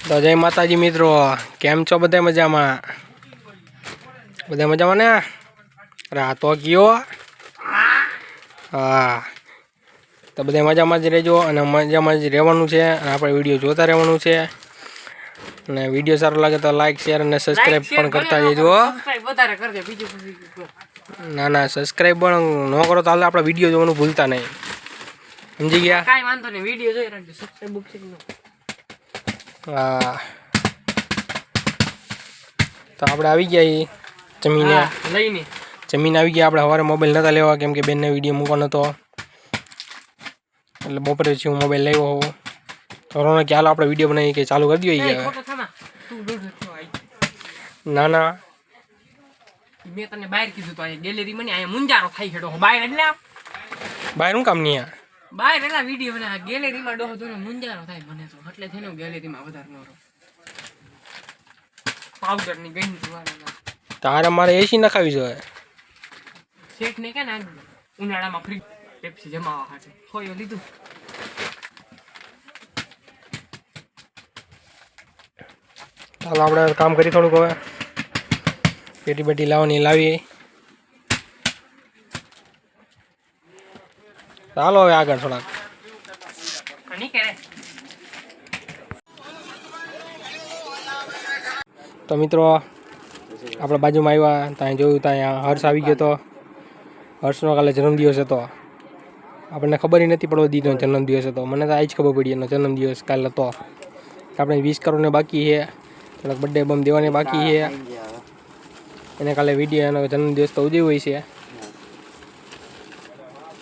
તો જય માતાજી મિત્રો, કેમ છો બધા? મજામાં? બધા મજામાં ને? રાતો ગયો હા, તો બધા મજામાં જ રહેજો અને મજામાં જ રહેવાનું છે. આપણે વિડીયો જોતા રહેવાનું છે અને વિડીયો સારો લાગે તો લાઈક શેર અને સબસ્ક્રાઈબ પણ કરતા જજો. ના ના, સબસ્ક્રાઈબ પણ ન કરો તો હાલ, આપણે વિડીયો જોવાનું ભૂલતા નહીં, સમજી ગયા? કાંઈ વાંધો નહીં, વિડીયો જોઈ રાખજો. સબસ્ક્રાઇબ હા, તો આપણે આવી ગયા જમીને લઈને જમીન આવી ગયા. આપણે સવારે મોબાઈલ નહોતા લેવા કેમ કે બેનને વિડીયો મૂકવાનો હતો, એટલે બપોરે પછી હું મોબાઈલ લેવો હોઉં તો રોનો કે હાલો આપણે વિડીયો બનાવી કે ચાલુ કરી દઈએ. ના ના, મેં તને બહાર કીધું તો ગેલેરીમાં ને અહીંયા મુંજારો થાય છે. બહાર એટલે બહાર શું કામ નહીં? બહાર એના વિડીયો બનાવે, ગેલેરીમાં ડોહો તો મુંજારો થાય મને તો, એટલે થઈને ગેલેરીમાં વધારે ન રહો. પાવડર ની ગઈ તારે મારે એસી નખાવી જોઈએ. શેઠ ને કે ને ઉનાળામાં ફ્રી પેપ્સી જમાવા હાટે ખોયો લીધું. ચાલો આપણે કામ કરી થોડુંક. હવે પેટી બેટી લાવવાની લાવીએ. ચાલો હવે આગળ થોડાક. તો મિત્રો આપણે બાજુમાં આવ્યા, ત્યાં જોયું ત્યાં હર્ષ આવી ગયો હતો. હર્ષનો કાલે જન્મદિવસ હતો. આપણને ખબર નથી પડવા દીધો જન્મદિવસ હતો. મને તો આજ ખબર પડી એનો જન્મદિવસ કાલે હતો. આપણે 20 કરોડને બાકી છે, થોડાક બર્થડે બમ દેવાને બાકી છે. એને કાલે વિડીયો એનો જન્મદિવસ તો ઉજવ્યો હોય છે.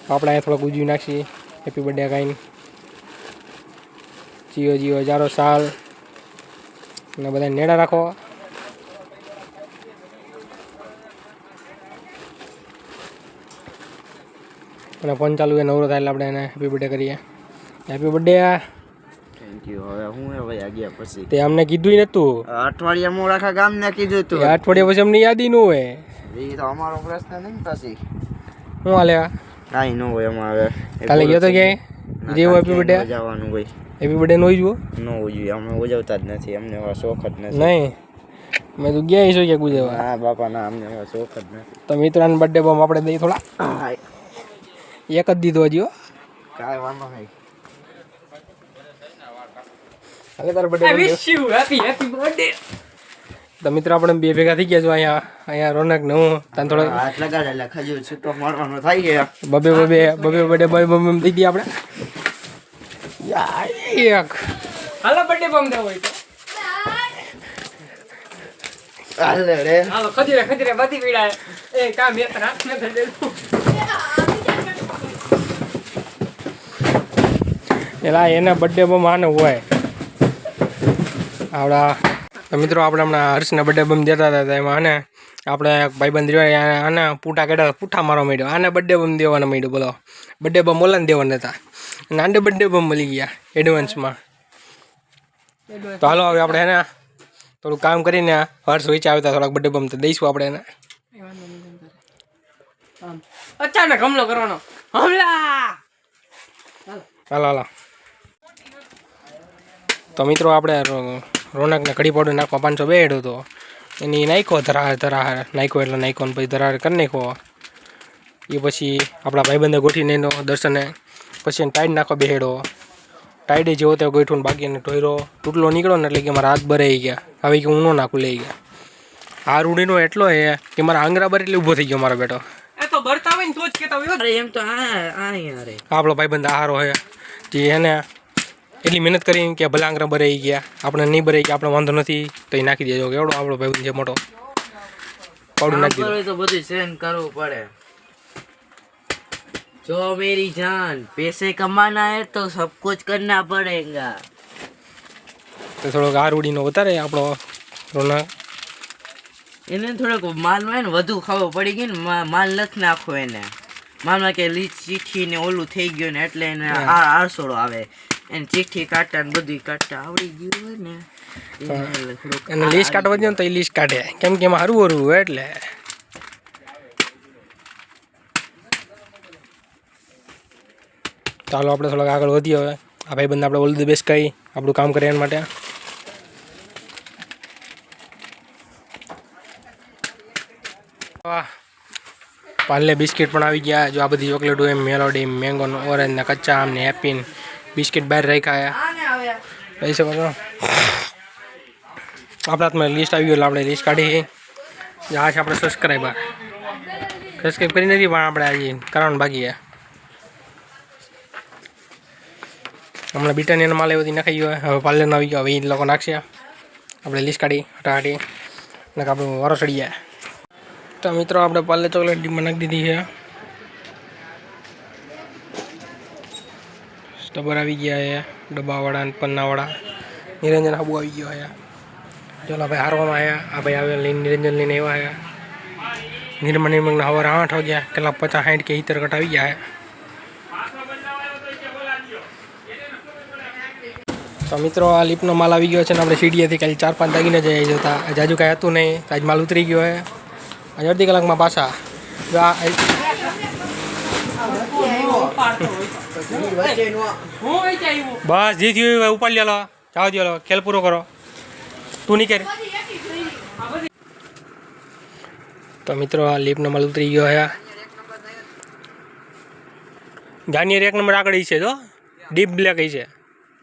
આપણે અહીંયા થોડાક ઉજવી નાખીએ. હેપી બર્થડે કાંઈ જીઓ જીઓ હજારો સાલ અને બધા નેડા રાખો. અને ફોન ચાલુ એ નવરો થાય એટલે આપણે એને હેપી બર્થડે કરીએ. Happy birthday. Thank you. હવે હું હવે ગયા પછી તે અમને કીધું નતું. અઠવાડિયા મોડ આખા ગામને કીધું તું. અઠવાડિયા પછી અમને યાદ ન હોય. એ તો અમારો પ્રશ્ન નહીં. પછી શું હાલે? કાંઈ ન હોય અમારે. કાલે ગયો તો ક્યાંય જેવું હેપી બર્થડે જવાનું હોય. હેપી બર્થડે નો જુઓ ન ઉજવી અમે ઉજવતા જ નથી. અમને એવા શોખ જ નથી. નહીં, મેં તું ગયા છો ક્યાંક ઉજવવા? હા બાપા ના, અમને એવા શોખ જ નથી. તો મિત્રોને બર્થડે બોમ આપણે દઈએ થોડા. એક જ દીધો હજી. કાંઈ વાંધો નહીં. હવે તારો બર્થડે તો મિત્રો આપણે બે ભેગા થઈ ગયા છો અહીંયા રોનક ને હું. તને થોડો હાથ લગાડે એટલે ખજૂર છૂટો મારવાનો થાય છે. બબે બર્થડે બમ થઈ ગયા આપણે. એક હાલો બર્થડે બમ દેવો હોય તો હાલે રે. હાલો ખજૂરે બધી પીડાય. એ કામ બે રાત ને થઈ દેવું. એલા એના બર્થડે બમ આને હોય આવડા. તો મિત્રો આપણે હમણાં હર્ષના બર્થડે બમ દેતા હતા. એમાં આને આપણે ભાઈબંધ રહ્યો આને પૂઠા મારવા માંડ્યો. આને બર્થડે બમ દેવાના માંડ્યો. બોલો, બર્થડે બમ ઓલાને દેવાના હતા અને આને બર્થડે બમ મળી ગયા એડવાન્સમાં. તો હાલો હવે આપણે એને થોડું કામ કરીને હર્ષ વેચા આવતા થોડાક બર્થડે બમ તો દઈશું આપણે એને. અચાનક હમલો કરવાનો. હમલા હાલો. તો મિત્રો આપણે રોનકને કઢી પાવડર નાખવા 500 બેડ હતો. એની નાખ્યો ધરાર નાખ્યો એટલે નાખ્યો ને પછી ધરાર કરી નાખ્યો. એ પછી આપણા ભાઈબંધે ગોઠીને એનો દર્શને પછી એને ટાઈડ નાખવા બેહેડો. ટાઈડે જેવો તે ગોઠવું બાકી એને ઢોયરો તૂટલો નીકળ્યો ને એટલે કે મારા હાથ ભરાઈ ગયા. હવે કે હું ન નાખું લઈ ગયા. આ રૂડીનો એટલો એ કે મારા આંગરા બર એટલે ઊભો થઈ ગયો મારો બેટો. એ તો ભરતા હોય ને તો જ કેતા હોય. અરે એમ તો આ યાર આપણો ભાઈબંધ આહારો હે જે એને એટલી મહેનત કરી કે ભલે આંગરા ભરાઈ ગયા. આપણે નહીં ભરાઈ ગયા, આપણે વાંધો નથી તો એ નાખી દેજો. એવડો આપણો ભાઈબંધ છે મોટો. પાવડર નાખી દીધો તો બધું સહન કરવું પડે. जो मेरी जान पैसे कमाना है तो सब कुछ करना पड़ेगा. તો થોડોક આ રૂડીનો વધારે આપણો રોનક. એને થોડોક માલમાં ને વધુ ખબર પડી ગઈ ને. માલ નથી નાખો એને. માલમાં કે ચીઠી ને ઓલું થઈ ગયું ને એટલે એને આરસોડો આવે. એને ચીઠી કાઢતા ને બધું કાઢતા આવડી ગયું હોય ને. એને લીસ્ટ કાઢવા દે ને તો એ લીસ્ટ કાઢે કેમ કે એમાં હરવું હોય એટલે. ચાલો આપણે થોડાક આગળ વધીએ. હવે આ ભાઈબંધ આપણે ઓલ ધ બેસ્ટ કહી આપણું કામ કરે એના માટે. પાર્લે બિસ્કિટ પણ આવી ગયા. જો આ બધી ચોકલેટો એમ મેલોડી, મેંગો, ઓરેન્જ ને કચ્ચા આમ ને હેપીન બિસ્કિટ બહાર રાખ્યા લઈ શકો છો. આપણા હાથમાં લિસ્ટ આવી ગયું એટલે આપણે લિસ્ટ કાઢી. આ છે આપણે સબસ્ક્રાઈબર. સબસ્ક્રાઈબ કરી નથી પણ આપણે આજે કરવાનું બાકી છે. હમણાં બીટાની માલ એ બધી નાખાઈ ગયો. હવે પાર્લરનો આવી ગયો. હવે એ લોકો નાખશે. આપણે લિસ્ટ કાઢી હટાહટી ને આપણું વારો ચડી જાય. તો મિત્રો આપણે પાર્લે ચોકલેટ ડીમાં નાખી દીધી છે. સ્ટબર આવી ગયા છે ડબ્બાવાળા અને પન્નાવાળા. નિરંજન હાબુ આવી ગયો છે. ચાલો ભાઈ હારવામાં આવ્યા. આ ભાઈ આવે લઈને નિરંજન લઈને આવ્યા છે. નિર્મળના સવારે 8 વાગ્યા. કેટલા 50 60 કે 70 કટ આવી ગયા છે. તો મિત્રો આ લીપનો માલ આવી ગયો છે ને આપણે સીડીએથી કાલે 4-5 દાગીને જઈ જતા. જાજુ કાંઈ હતું નહીં. આજ માલ ઉતરી ગયો છે. આજે અડધી કલાકમાં પાછા બસ જે થયું ઉપાડી લો. જાઓ દો ખેલ પૂરો કરો. તું નહીં કરે. તો મિત્રો આ લીપનો માલ ઉતરી ગયો છે. ગાર્નિયર 1 નંબર આગળ છે. જો ડીપ બ્લેક છે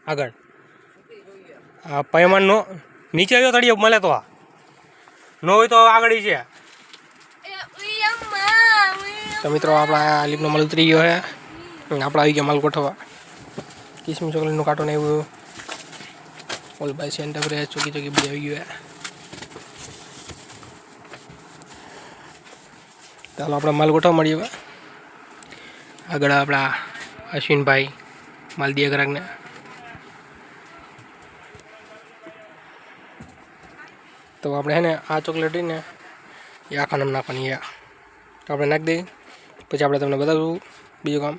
આગળ. આ પૈમાનનો નીચે આવ્યો તળિયે મળે તો ન હોય તો આગળ છે. તો મિત્રો આપણા લીપનો માલ ઉતરી ગયો છે. આપણે આવી ગયા માલ ગોઠવવા. કિસમી ચોકલેટનું કાર્ટૂન એવું ઓલ બાય સેન્ટર પર ચોકી ચોકી બધી આવી ગયું. ચાલો આપણે માલ ગોઠવવા મળીએ. હવે આગળ આપણા અશ્વિનભાઈ માલ દે ગ્રાહકને. તો આપણે હે ને આ ચોકલેટ ને એ આખા નામ નાખવાની છે. તો આપણે નાખી દઈએ પછી આપણે તમને બતાવું બીજું કામ.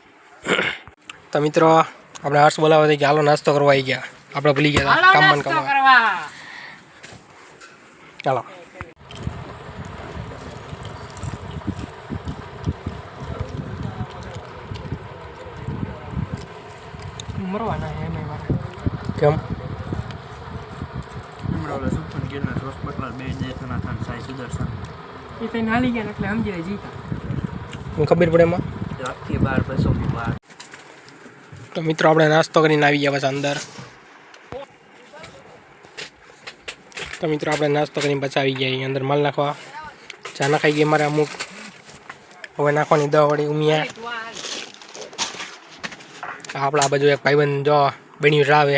તો મિત્રો આપણે હર્ષ બોલાવવા દઈએ કે હાલો નાસ્તો કરવા આવી ગયા. આપણે ભૂલી ગયા હતા કામ કરવા. ચાલો મરવાના કેમ એ તો નાલી ગયા એટલે સમજી જાય જીતા. હું ખબર પડે એમાં. તો મિત્રો આપણે નાસ્તો કરીને આવી ગયા પાછા અંદર. તો મિત્રો આપણે નાસ્તો કરીને પાછા આવી ગયા અંદર માલ નાખવા. ચા નાખાઈ ગઈ મારે અમુક. હવે નાખવાની દવાવાળી ઉમિયા. આપણા આ બાજુ એક ભાઈબંધ જો બની રાવે.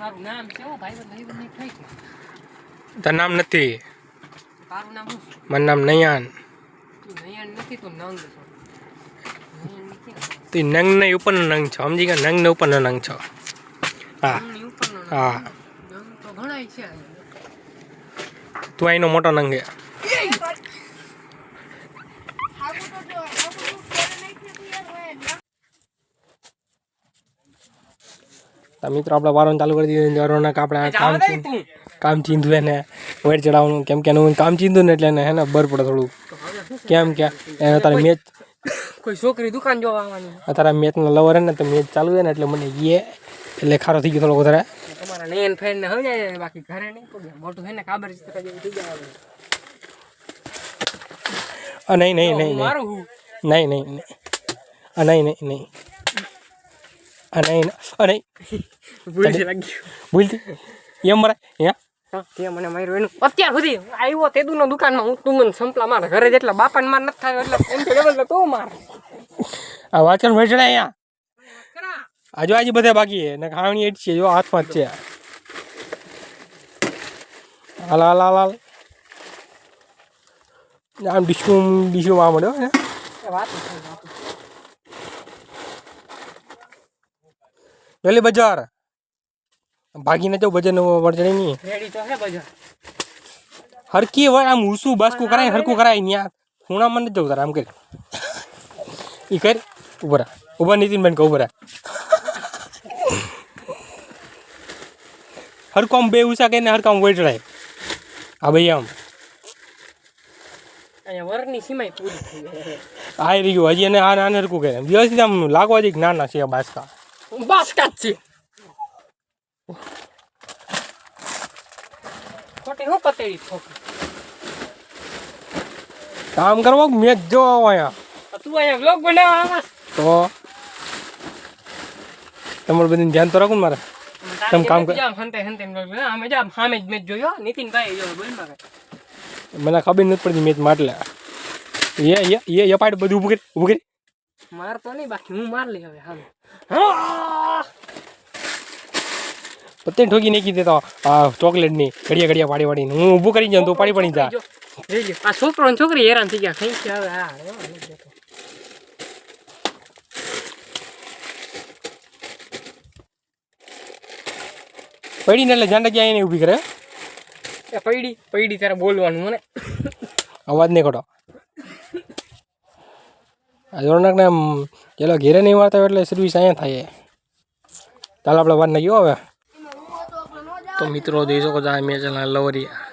મારું નામ છે ભાઈબંધ નહીં થઈ ગયું. તાર નામ નથી. તારું નામ શું? મારું નામ નયાન. તું નયન નથી તો નંગ છો. નયન નથી ને. તું નંગ ને ઉપરનો નંગ છો. સમજી ગયા નંગ ને ઉપરનો નંગ છો. હા નંગની ઉપરનો નંગ. હા નંગ તો ઘણાય છે. તું અહીંનો મોટો નંગ છે. તો મિત્રો આપણે વારવાનું ચાલુ કરી દીધું. રોનક આપણે કામ ચીંધું એને વેટ ચડાવવાનું. કેમ કે હું કામ ચીંધું ને એટલે એને હે ને બર પડે થોડુંક. કેમ કે એને તારે મેચ કોઈ છોકરી દુકાન જોવા આવવાની. તારા મેચનો લવર હે ને તો મેચ ચાલુ છે ને એટલે મને એટલે ખારો થઈ ગયો થોડો વધારે. તમારા નયન ફ્રેન્ડ ને સમજાય બાકી ઘરે નહીં પગે મોટું છે ને કાબર ચિત્ર જેવું થઈ જાય. નહીં નહીં નહીં મારું હું નહીં નહીં નહીં નહીં નહીં નહીં નહીં નહીં ભૂલથી લાગ્યું. ભૂલતી એમ મરાય હા તે મને માર્યું એનું અત્યાર સુધી આવ્યો તે દુનો દુકાનમાં હું તું મને સંપલા મારે ઘરે જેટલા બાપાને માર નથી થાય એટલે એમ તો ડબલ તો માર આ વાચન ભેટડા અહીંયા આજુ આજે બધા બાકી છે ને ખાવણી એટ છે જો હાથમાં જ છે. હાલ હાલ હાલ હાલ આમ ડીશું આ મળ્યો ને વાત પેલી બજાર ભાગીને જાઉં બજાર વળચડે નહીં રેડી તો હે બજાર હરકી વાર આમ ઊસું બાસકું કરાય હરકું કરાય ત્યાં ખૂણા મને જવું તારે આમ કરી એ કર ઉભરા ઉભા નીતિનબેન કહું ઉભરા હરકું આમ બે ઉષા કરીને હરકું આમ વળચડાય. હા ભાઈ આમ અહીંયા વરની સીમાય પૂરી થઈ ગઈ. આ રહ્યું હજી એને આ હરકું કરે વ્યવસ્થિત આમ લાગવા જઈ નાના છે બાસકા બાસકા જ છે ખોટી હું પતેડી ઠોકી કામ કરવો મેચ જો અહીંયા તું અહીંયા બ્લોગ બનાવવા આવે તો તમારું બધું ધ્યાન તો રાખું ને મારે તમે કામ કર હંતે અમે જામ સામે જ મેચ જોયો નીતિનભાઈ જો બોલમાં મને ખબર નથી પડતી મેચ માટલે એ પાડ બધું ઊભું કરી મારતો નહીં બાકી હું માર લઈ હવે હાલ પત્તે ઠોકી નાખી દેતો આ ચોકલેટની ઘડિયા પાડીને હું ઊભું કરી જાઉં તો પાડી જા આ છોકરો ને છોકરી હેરાન થઈ ગયા કઈ હવે હા પડીને એટલે જાંડા ક્યાં એને ઊભી કરે એ પૈડી તારે બોલવાનું મને અવાજ નહીં ખોટો આ રોનકને આમ પેલો ઘેરે નહીં મારતા હોય એટલે સર્વિસ અહીંયા થાય ચાલ આપણે વાત નહીં ગયો હવે તો મિત્રો જોઈ શકો છો આ મેચ લવરિયા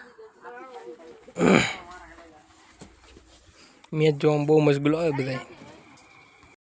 મેચ જોવામાં બહુ મશગુલ હોય બધા